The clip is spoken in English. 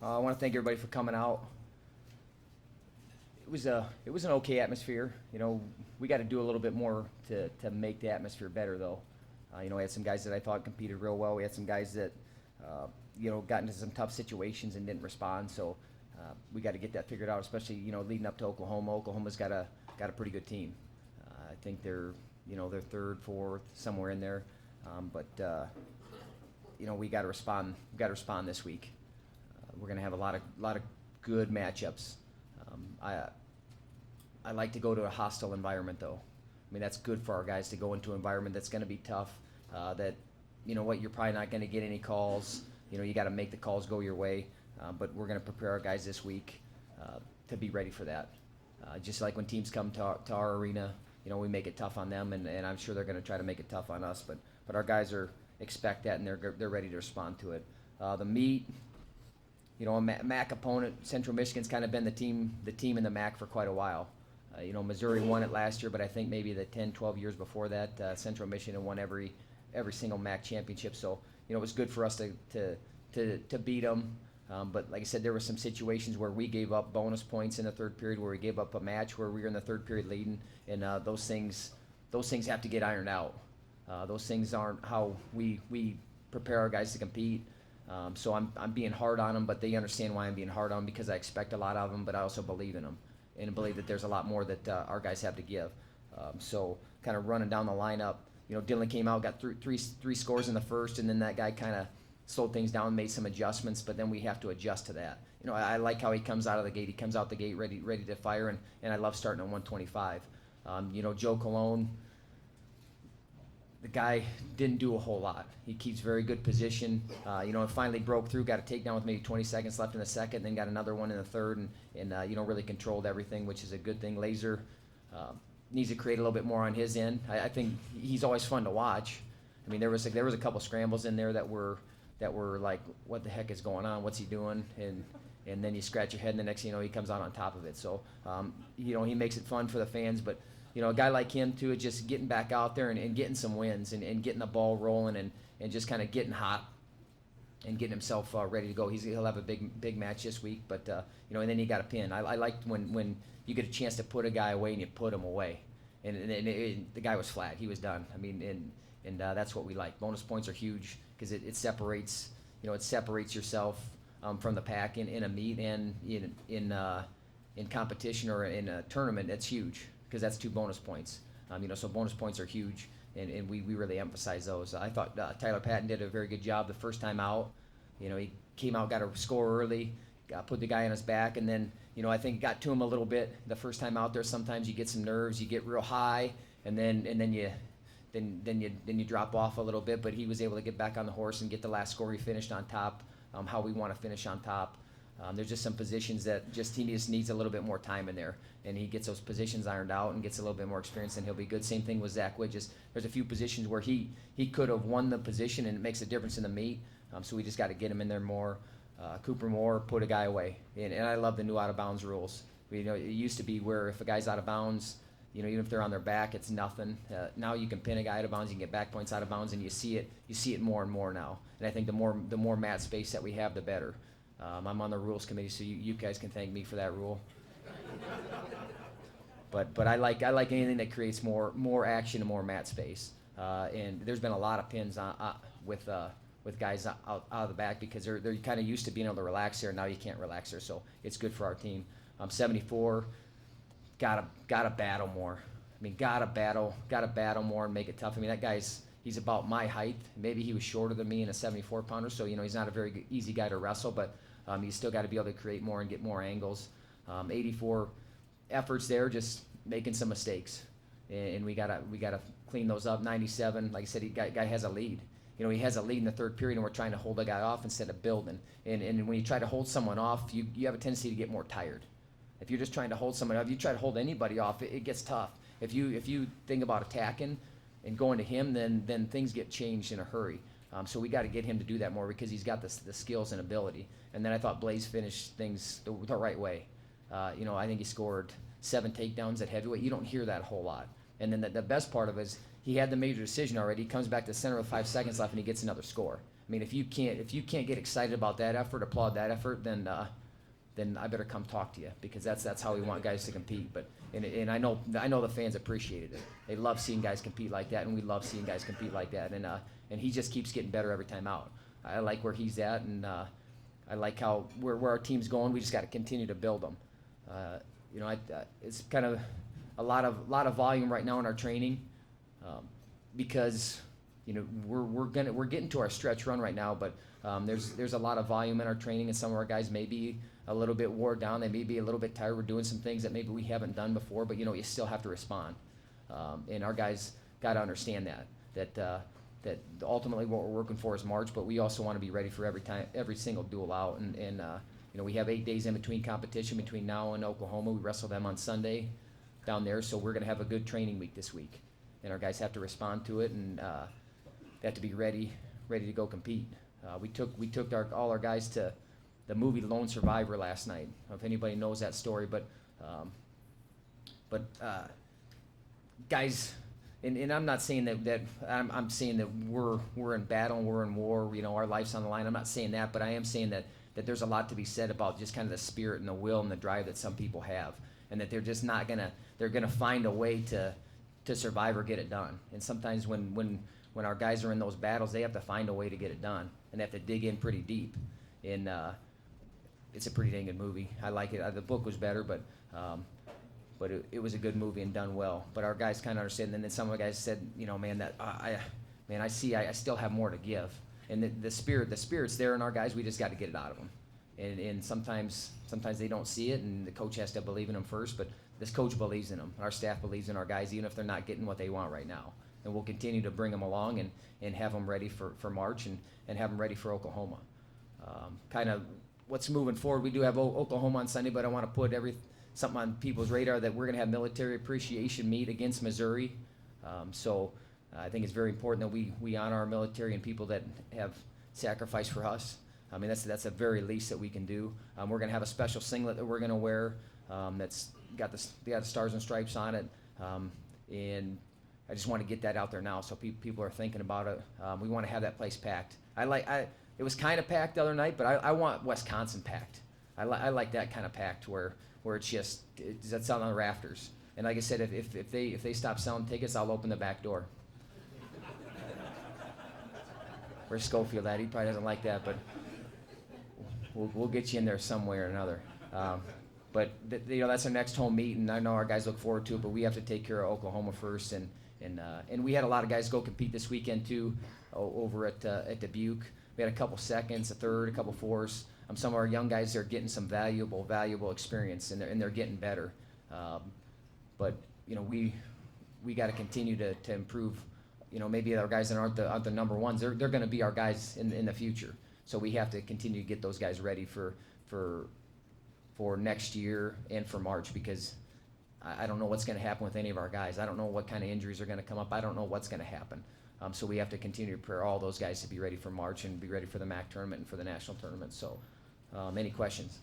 I want to thank everybody for coming out. It was an okay atmosphere. We got to do a little bit more to make the atmosphere better, though. We had some guys that I thought competed real well. We had some guys that got into some tough situations and didn't respond. So we got to get that figured out, especially leading up to Oklahoma. Oklahoma's got a pretty good team. I think they're third, fourth, somewhere in there. But we got to respond. We got to respond this week. We're going to have a lot of good matchups. I like to go to a hostile environment, though. I mean, that's good for our guys to go into an environment that's going to be tough. That you're probably not going to get any calls. You got to make the calls go your way. But we're going to prepare our guys this week to be ready for that. Just like when teams come to our arena, we make it tough on them, and I'm sure they're going to try to make it tough on us. But our guys expect that, and they're ready to respond to it. The meet. A MAC opponent, Central Michigan's kind of been the team in the MAC for quite a while. Missouri won it last year, but I think maybe the 10, 12 years before that, Central Michigan won every single MAC championship. So, it was good for us to beat them. But like I said, there were some situations where we gave up bonus points in the third period, where we gave up a match where we were in the third period leading, and those things have to get ironed out. Those things aren't how we prepare our guys to compete. So I'm being hard on them, but they understand why I'm being hard on them, because I expect a lot of them, but I also believe in them and believe that there's a lot more that our guys have to give. So kind of running down the lineup, Dylan came out, got three scores in the first, and then that guy kind of slowed things down, made some adjustments, but then we have to adjust to that. I like how he comes out of the gate. He comes out the gate ready to fire, and I love starting at 125. Joe Cologne, the guy didn't do a whole lot. He keeps very good position. And finally broke through, got a takedown with maybe 20 seconds left in the second, then got another one in the third, and really controlled everything, which is a good thing. Lazor needs to create a little bit more on his end. I think he's always fun to watch. I mean, there was a couple scrambles in there that were like, what the heck is going on? What's he doing? And then you scratch your head, and the next thing you know, he comes out on top of it. So, he makes it fun for the fans, but a guy like him, too, just getting back out there and getting some wins and getting the ball rolling and just kind of getting hot and getting himself ready to go. He'll have a big match this week, but, and then he got a pin. I liked when you get a chance to put a guy away and you put him away. And the guy was flat. He was done. I mean, and that's what we like. Bonus points are huge because it separates, yourself from the pack in a meet and in competition or in a tournament. That's huge, because that's 2 bonus points. So bonus points are huge, and we really emphasize those. I thought Tyler Patton did a very good job the first time out. He came out, got a score early, put the guy on his back, and then, I think got to him a little bit the first time out there. Sometimes you get some nerves, you get real high, and then you drop off a little bit, but he was able to get back on the horse and get the last score. He finished on top, how we want to finish on top. There's just some positions that he just needs a little bit more time in there, and he gets those positions ironed out and gets a little bit more experience, and he'll be good. Same thing with Zach Widges. There's a few positions where he could have won the position, and it makes a difference in the meet. So we just got to get him in there more. Cooper Moore, put a guy away, and I love the new out of bounds rules. It used to be where if a guy's out of bounds, even if they're on their back, it's nothing. Now you can pin a guy out of bounds, you can get back points out of bounds, and you see it more and more now. And I think the more mat space that we have, the better. I'm on the rules committee, so you guys can thank me for that rule. But I like anything that creates more action and more mat space. And there's been a lot of pins with guys out of the back, because they're kind of used to being able to relax there. Now you can't relax there, so it's good for our team. 74, gotta battle more. I mean, gotta battle more and make it tough. I mean, that he's about my height. Maybe he was shorter than me in a 74-pounder, so he's not a very easy guy to wrestle, but he's still got to be able to create more and get more angles. 84 efforts there, just making some mistakes, and we gotta clean those up. 97, like I said, guy has a lead. He has a lead in the third period, and we're trying to hold a guy off instead of building. And when you try to hold someone off, you have a tendency to get more tired. If you're just trying to hold someone off, you try to hold anybody off, it gets tough. If you think about attacking and going to him, then things get changed in a hurry. So we got to get him to do that more, because he's got the skills and ability. And then I thought Blaze finished things the right way. I think he scored 7 takedowns at heavyweight. You don't hear that a whole lot. And then the best part of it is he had the major decision already. He comes back to the center with 5 seconds left, and he gets another score. I mean, if you can't get excited about that effort, applaud that effort, then I better come talk to you, because that's how we want guys to compete. But and I know the fans appreciated it. They love seeing guys compete like that, and we love seeing guys compete like that. And he just keeps getting better every time out. I like where he's at, and I like where our team's going. We just got to continue to build them. It's kind of a lot of volume right now in our training, because we're getting to our stretch run right now, but there's a lot of volume in our training, and some of our guys may be a little bit wore down. They may be a little bit tired. We're doing some things that maybe we haven't done before, but you still have to respond, and our guys got to understand that ultimately what we're working for is March, but we also want to be ready for every single duel out, and we have 8 days in between competition between now and Oklahoma. We wrestle them on Sunday down there, so we're going to have a good training week this week, and our guys have to respond to it, and they have to be ready to go compete. We took all our guys to the movie Lone Survivor last night. I don't know if anybody knows that story, but guys, and I'm not saying that I'm saying that we're in battle, we're in war, our life's on the line. I'm not saying that, but I am saying that there's a lot to be said about just kind of the spirit and the will and the drive that some people have, and that they're just not they're gonna find a way to survive or get it done. And sometimes when our guys are in those battles, they have to find a way to get it done, and they have to dig in pretty deep. And it's a pretty dang good movie. I like it. The book was better, but it was a good movie and done well. But our guys kind of understand. And then some of the guys said, I see I still have more to give. And the spirit's there in our guys. We just got to get it out of them. And sometimes they don't see it, and the coach has to believe in them first. But this coach believes in them. Our staff believes in our guys, even if they're not getting what they want right now. And we'll continue to bring them along and have them ready for March and have them ready for Oklahoma. Kind of what's moving forward. We do have Oklahoma on Sunday, but I want to put something on people's radar that we're going to have military appreciation meet against Missouri. So I think it's very important that we honor our military and people that have sacrificed for us. I mean, that's the very least that we can do. We're going to have a special singlet that we're going to wear that's got the stars and stripes on it. And I just want to get that out there now so people are thinking about it. We want to have that place packed. It was kind of packed the other night, but I want Wisconsin packed. I like that kind of packed where that's on the rafters. And like I said, if they stop selling tickets, I'll open the back door. Where's Schofield at? He probably doesn't like that, but we'll get you in there some way or another. But that's our next home meet, and I know our guys look forward to it. But we have to take care of Oklahoma first, and we had a lot of guys go compete this weekend too, over at Dubuque. We had a couple seconds, a third, a couple fours. Some of our young guys are getting some valuable experience, and they're getting better. But we got to continue to improve. Maybe our guys that aren't the number ones, they're going to be our guys in the future. So we have to continue to get those guys ready for next year and for March, because I don't know what's going to happen with any of our guys. I don't know what kind of injuries are going to come up. I don't know what's going to happen. So we have to continue to prepare all those guys to be ready for March and be ready for the MAC tournament and for the national tournament. So any questions?